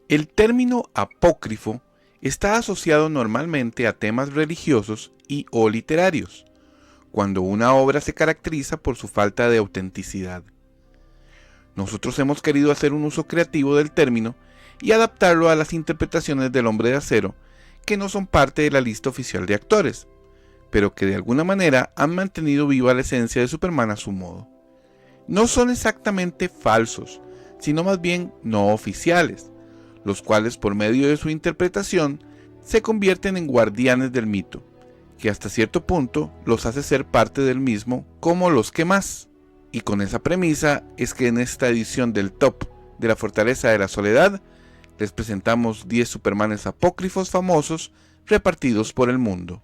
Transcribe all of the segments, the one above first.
El término apócrifo está asociado normalmente a temas religiosos y o literarios, cuando una obra se caracteriza por su falta de autenticidad. Nosotros hemos querido hacer un uso creativo del término y adaptarlo a las interpretaciones del Hombre de Acero, que no son parte de la lista oficial de actores, pero que de alguna manera han mantenido viva la esencia de Superman a su modo. No son exactamente falsos, sino más bien no oficiales, los cuales por medio de su interpretación se convierten en guardianes del mito, que hasta cierto punto los hace ser parte del mismo como los que más. Y con esa premisa es que en esta edición del Top de la Fortaleza de la Soledad les presentamos 10 Supermanes apócrifos famosos repartidos por el mundo.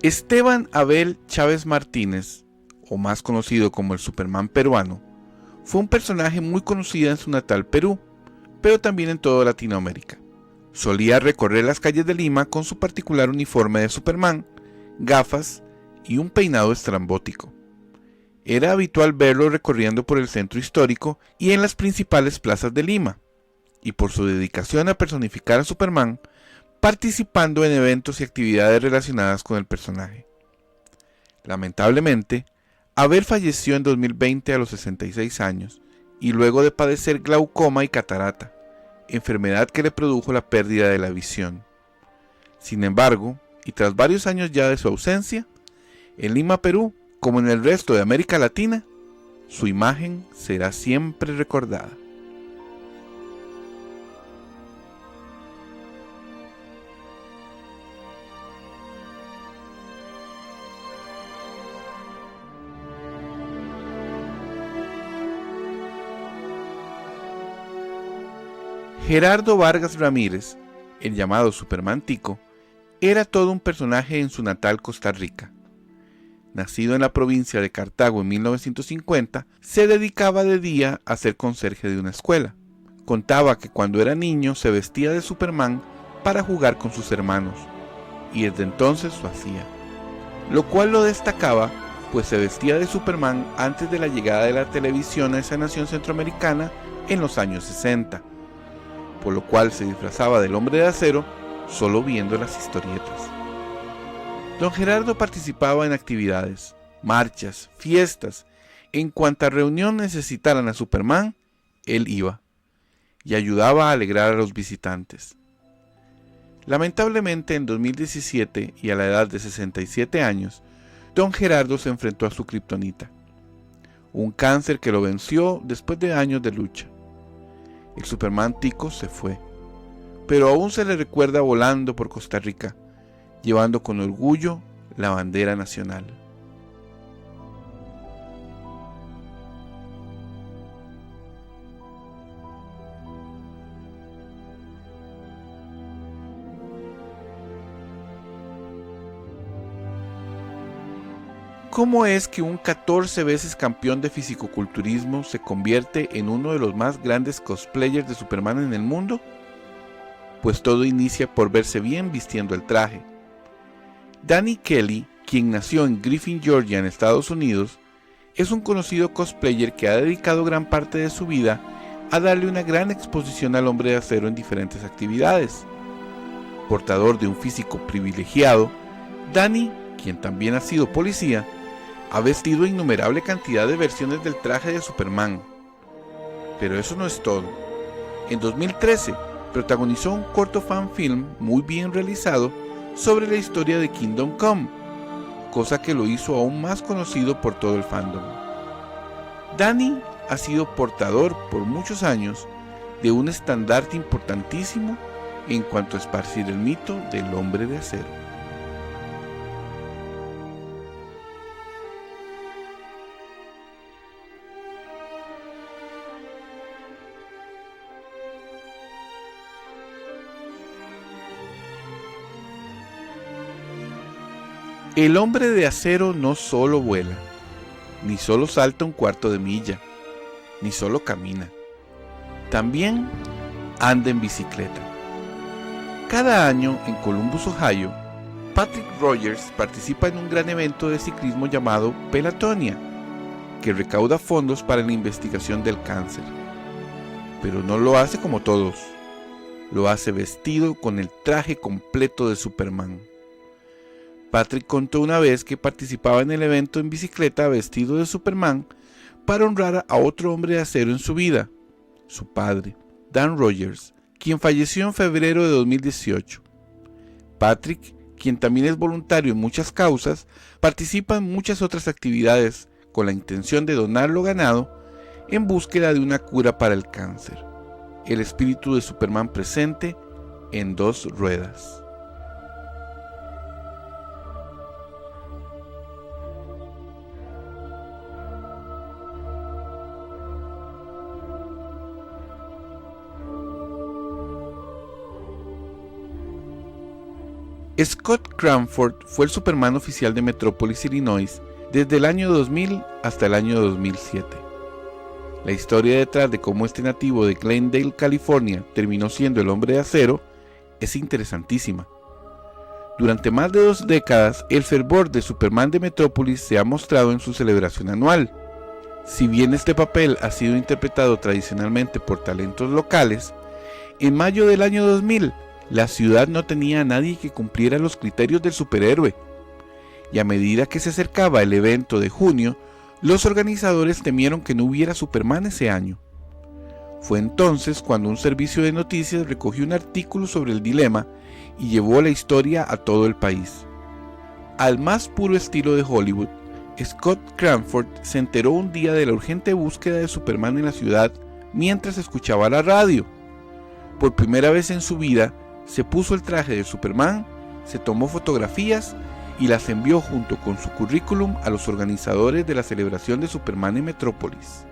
Esteban Abel Chávez Martínez, o más conocido como el Superman peruano, fue un personaje muy conocido en su natal Perú, pero también en toda Latinoamérica. Solía recorrer las calles de Lima con su particular uniforme de Superman, gafas y un peinado estrambótico. Era habitual verlo recorriendo por el centro histórico y en las principales plazas de Lima, y por su dedicación a personificar a Superman, participando en eventos y actividades relacionadas con el personaje. Lamentablemente, Abel falleció en 2020 a los 66 años y luego de padecer glaucoma y catarata, enfermedad que le produjo la pérdida de la visión. Sin embargo, y tras varios años ya de su ausencia, en Lima, Perú, como en el resto de América Latina, su imagen será siempre recordada. Gerardo Vargas Ramírez, el llamado Superman Tico, era todo un personaje en su natal Costa Rica. Nacido en la provincia de Cartago en 1950, se dedicaba de día a ser conserje de una escuela. Contaba que cuando era niño se vestía de Superman para jugar con sus hermanos, y desde entonces lo hacía. Lo cual lo destacaba, pues se vestía de Superman antes de la llegada de la televisión a esa nación centroamericana en los años 60. Por lo cual se disfrazaba del Hombre de Acero solo viendo las historietas. Don Gerardo participaba en actividades, marchas, fiestas, en cuanta reunión necesitaran a Superman, él iba, y ayudaba a alegrar a los visitantes. Lamentablemente en 2017 y a la edad de 67 años, Don Gerardo se enfrentó a su kriptonita, un cáncer que lo venció después de años de lucha. El Superman Tico se fue, pero aún se le recuerda volando por Costa Rica, llevando con orgullo la bandera nacional. ¿Cómo es que un 14 veces campeón de fisicoculturismo se convierte en uno de los más grandes cosplayers de Superman en el mundo? Pues todo inicia por verse bien vistiendo el traje. Danny Kelly, quien nació en Griffin, Georgia, en Estados Unidos, es un conocido cosplayer que ha dedicado gran parte de su vida a darle una gran exposición al Hombre de Acero en diferentes actividades. Portador de un físico privilegiado, Danny, quien también ha sido policía, ha vestido innumerable cantidad de versiones del traje de Superman. Pero eso no es todo. En 2013 protagonizó un corto fanfilm muy bien realizado sobre la historia de Kingdom Come, cosa que lo hizo aún más conocido por todo el fandom. Danny ha sido portador por muchos años de un estandarte importantísimo en cuanto a esparcir el mito del Hombre de Acero. El Hombre de Acero no solo vuela, ni solo salta un cuarto de milla, ni solo camina. También anda en bicicleta. Cada año en Columbus, Ohio, Patrick Rogers participa en un gran evento de ciclismo llamado Pelotonia, que recauda fondos para la investigación del cáncer. Pero no lo hace como todos, lo hace vestido con el traje completo de Superman. Patrick contó una vez que participaba en el evento en bicicleta vestido de Superman para honrar a otro hombre de acero en su vida, su padre, Dan Rogers, quien falleció en febrero de 2018. Patrick, quien también es voluntario en muchas causas, participa en muchas otras actividades con la intención de donar lo ganado en búsqueda de una cura para el cáncer. El espíritu de Superman presente en dos ruedas. Scott Cranford fue el Superman oficial de Metrópolis, Illinois, desde el año 2000 hasta el año 2007. La historia detrás de cómo este nativo de Glendale, California, terminó siendo el Hombre de Acero es interesantísima. Durante más de 2 décadas, el fervor de Superman de Metrópolis se ha mostrado en su celebración anual. Si bien este papel ha sido interpretado tradicionalmente por talentos locales, en mayo del año 2000, la ciudad no tenía a nadie que cumpliera los criterios del superhéroe, y a medida que se acercaba el evento de junio, los organizadores temieron que no hubiera Superman ese año. Fue entonces cuando un servicio de noticias recogió un artículo sobre el dilema y llevó la historia a todo el país. Al más puro estilo de Hollywood, Scott Cranford se enteró un día de la urgente búsqueda de Superman en la ciudad mientras escuchaba la radio. Por primera vez en su vida, se puso el traje de Superman, se tomó fotografías y las envió junto con su currículum a los organizadores de la celebración de Superman en Metrópolis.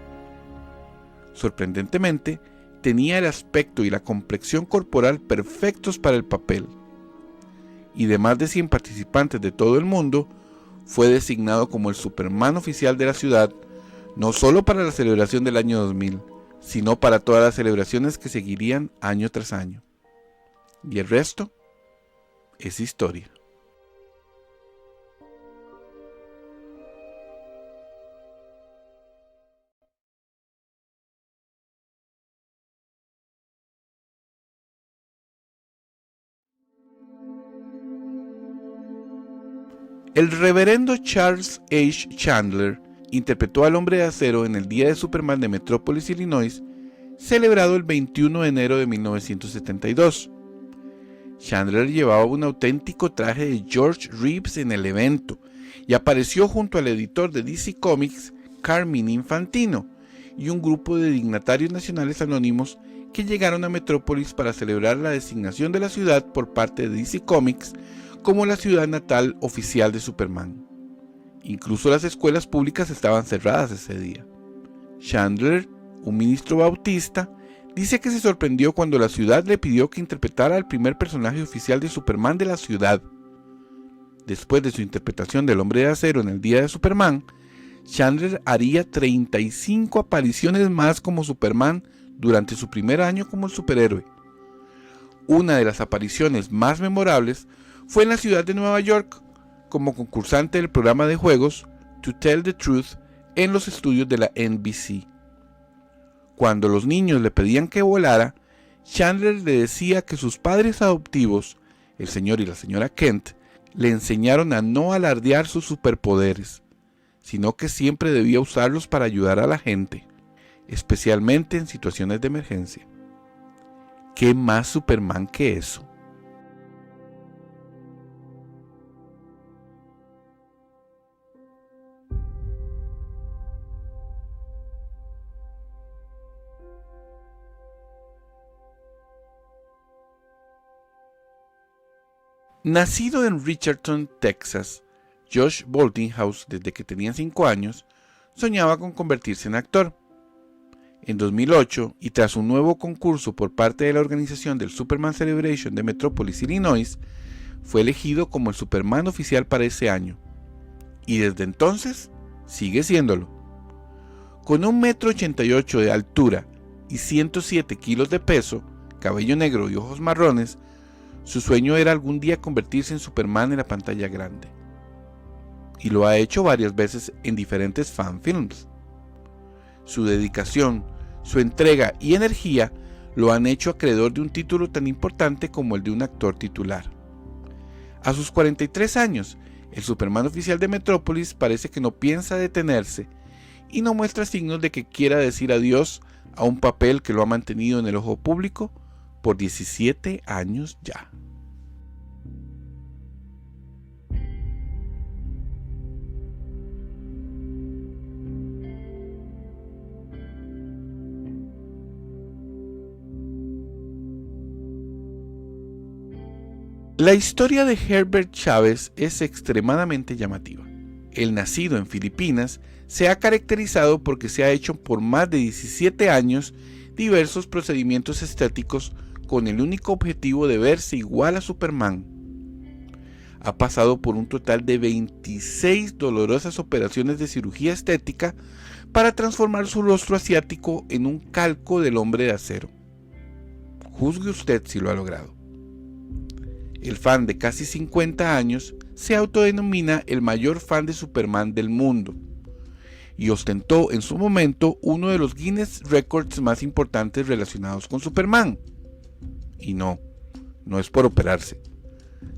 Sorprendentemente, tenía el aspecto y la complexión corporal perfectos para el papel. Y de más de 100 participantes de todo el mundo, fue designado como el Superman oficial de la ciudad, no solo para la celebración del año 2000, sino para todas las celebraciones que seguirían año tras año. Y el resto es historia. El reverendo Charles H. Chandler interpretó al Hombre de Acero en el Día de Superman de Metrópolis, Illinois, celebrado el 21 de enero de 1972. Chandler llevaba un auténtico traje de George Reeves en el evento y apareció junto al editor de DC Comics, Carmine Infantino, y un grupo de dignatarios nacionales anónimos que llegaron a Metrópolis para celebrar la designación de la ciudad por parte de DC Comics como la ciudad natal oficial de Superman. Incluso las escuelas públicas estaban cerradas ese día. Chandler, un ministro bautista, dice que se sorprendió cuando la ciudad le pidió que interpretara al primer personaje oficial de Superman de la ciudad. Después de su interpretación del Hombre de Acero en el Día de Superman, Chandler haría 35 apariciones más como Superman durante su primer año como el superhéroe. Una de las apariciones más memorables fue en la ciudad de Nueva York, como concursante del programa de juegos To Tell the Truth en los estudios de la NBC. Cuando los niños le pedían que volara, Chandler le decía que sus padres adoptivos, el señor y la señora Kent, le enseñaron a no alardear sus superpoderes, sino que siempre debía usarlos para ayudar a la gente, especialmente en situaciones de emergencia. ¿Qué más Superman que eso? Nacido en Richardson, Texas, Josh Boltinghouse, desde que tenía 5 años, soñaba con convertirse en actor. En 2008, y tras un nuevo concurso por parte de la organización del Superman Celebration de Metrópolis, Illinois, fue elegido como el Superman oficial para ese año. Y desde entonces, sigue siéndolo. Con 1,88 m de altura y 107 kilos de peso, cabello negro y ojos marrones, su sueño era algún día convertirse en Superman en la pantalla grande. Y lo ha hecho varias veces en diferentes fanfilms. Su dedicación, su entrega y energía lo han hecho acreedor de un título tan importante como el de un actor titular. A sus 43 años, el Superman oficial de Metrópolis parece que no piensa detenerse y no muestra signos de que quiera decir adiós a un papel que lo ha mantenido en el ojo público por 17 años ya. La historia de Herbert Chávez es extremadamente llamativa. El nacido en Filipinas se ha caracterizado porque se ha hecho por más de 17 años diversos procedimientos estéticos con el único objetivo de verse igual a Superman. Ha pasado por un total de 26 dolorosas operaciones de cirugía estética para transformar su rostro asiático en un calco del Hombre de Acero. Juzgue usted si lo ha logrado. El fan de casi 50 años se autodenomina el mayor fan de Superman del mundo y ostentó en su momento uno de los Guinness Records más importantes relacionados con Superman. Y no es por operarse,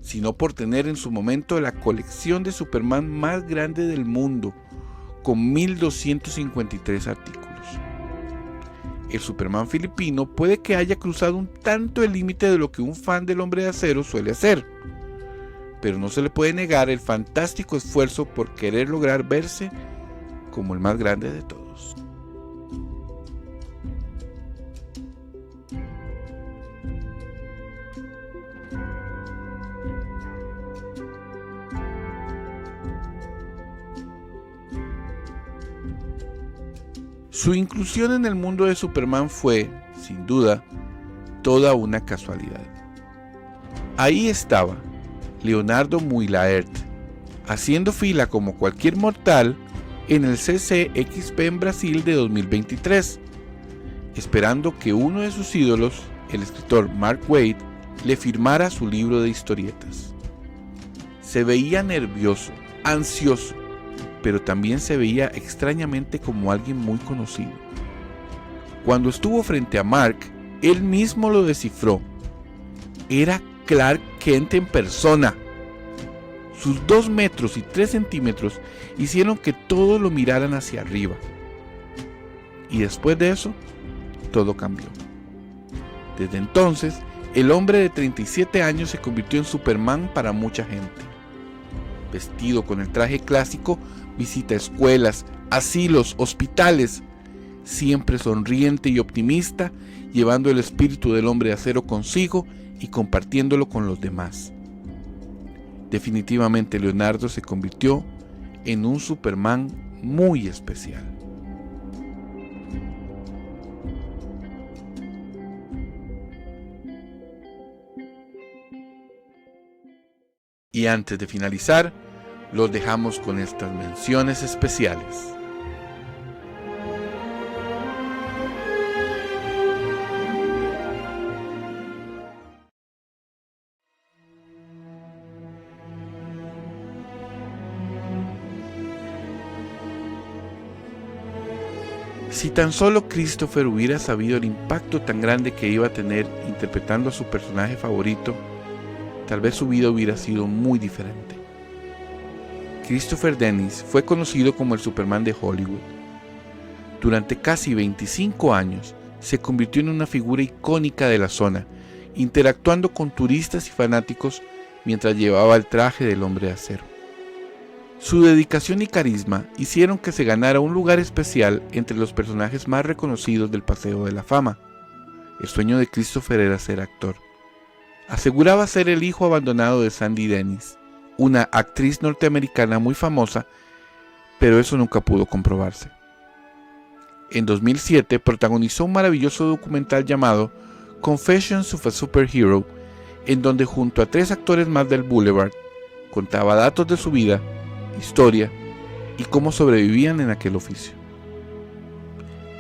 sino por tener en su momento la colección de Superman más grande del mundo, con 1253 artículos. El Superman filipino puede que haya cruzado un tanto el límite de lo que un fan del Hombre de Acero suele hacer, pero no se le puede negar el fantástico esfuerzo por querer lograr verse como el más grande de todos. Su inclusión en el mundo de Superman fue, sin duda, toda una casualidad. Ahí estaba Leonardo Muylaert, haciendo fila como cualquier mortal en el CCXP en Brasil de 2023, esperando que uno de sus ídolos, el escritor Mark Waid, le firmara su libro de historietas. Se veía nervioso, ansioso, pero también se veía extrañamente como alguien muy conocido. Cuando estuvo frente a Mark, él mismo lo descifró. Era Clark Kent en persona. Sus 2 metros y 3 centímetros hicieron que todos lo miraran hacia arriba. Y después de eso, todo cambió. Desde entonces, el hombre de 37 años se convirtió en Superman para mucha gente. Vestido con el traje clásico, visita escuelas, asilos, hospitales, siempre sonriente y optimista, llevando el espíritu del Hombre de Acero consigo y compartiéndolo con los demás. Definitivamente Leonardo se convirtió en un Superman muy especial. Y antes de finalizar, los dejamos con estas menciones especiales. Si tan solo Christopher hubiera sabido el impacto tan grande que iba a tener interpretando a su personaje favorito, tal vez su vida hubiera sido muy diferente. Christopher Dennis fue conocido como el Superman de Hollywood. Durante casi 25 años se convirtió en una figura icónica de la zona, interactuando con turistas y fanáticos mientras llevaba el traje del Hombre de Acero. Su dedicación y carisma hicieron que se ganara un lugar especial entre los personajes más reconocidos del Paseo de la Fama. El sueño de Christopher era ser actor. Aseguraba ser el hijo abandonado de Sandy Dennis, una actriz norteamericana muy famosa, pero eso nunca pudo comprobarse. En 2007 protagonizó un maravilloso documental llamado Confessions of a Superhero, en donde junto a 3 actores más del Boulevard contaba datos de su vida, historia y cómo sobrevivían en aquel oficio.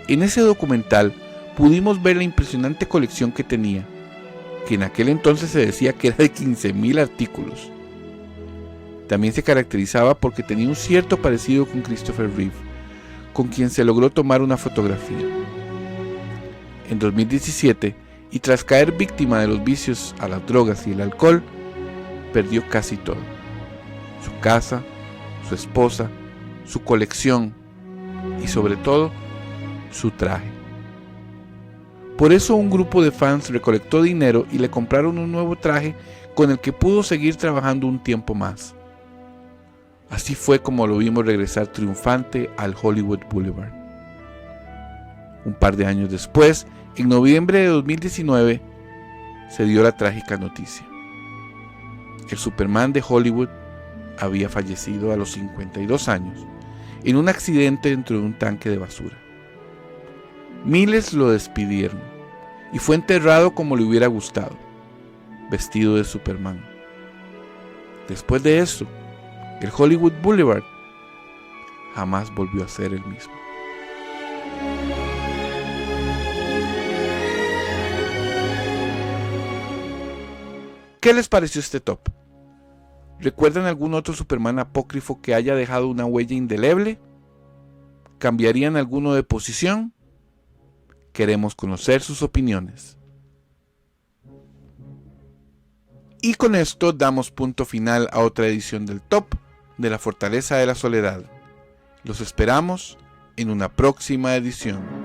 En ese documental pudimos ver la impresionante colección que tenía, que en aquel entonces se decía que era de 15.000 artículos. También se caracterizaba porque tenía un cierto parecido con Christopher Reeve, con quien se logró tomar una fotografía. En 2017, y tras caer víctima de los vicios a las drogas y el alcohol, perdió casi todo: su casa, su esposa, su colección y sobre todo, su traje. Por eso un grupo de fans recolectó dinero y le compraron un nuevo traje con el que pudo seguir trabajando un tiempo más. Así fue como lo vimos regresar triunfante al Hollywood Boulevard. Un par de años después, en noviembre de 2019, se dio la trágica noticia. El Superman de Hollywood había fallecido a los 52 años en un accidente dentro de un tanque de basura. Miles lo despidieron y fue enterrado como le hubiera gustado, vestido de Superman. Después de eso, el Hollywood Boulevard jamás volvió a ser el mismo. ¿Qué les pareció este top? ¿Recuerdan algún otro Superman apócrifo que haya dejado una huella indeleble? ¿Cambiarían alguno de posición? Queremos conocer sus opiniones. Y con esto damos punto final a otra edición del Top de la Fortaleza de la Soledad. Los esperamos en una próxima edición.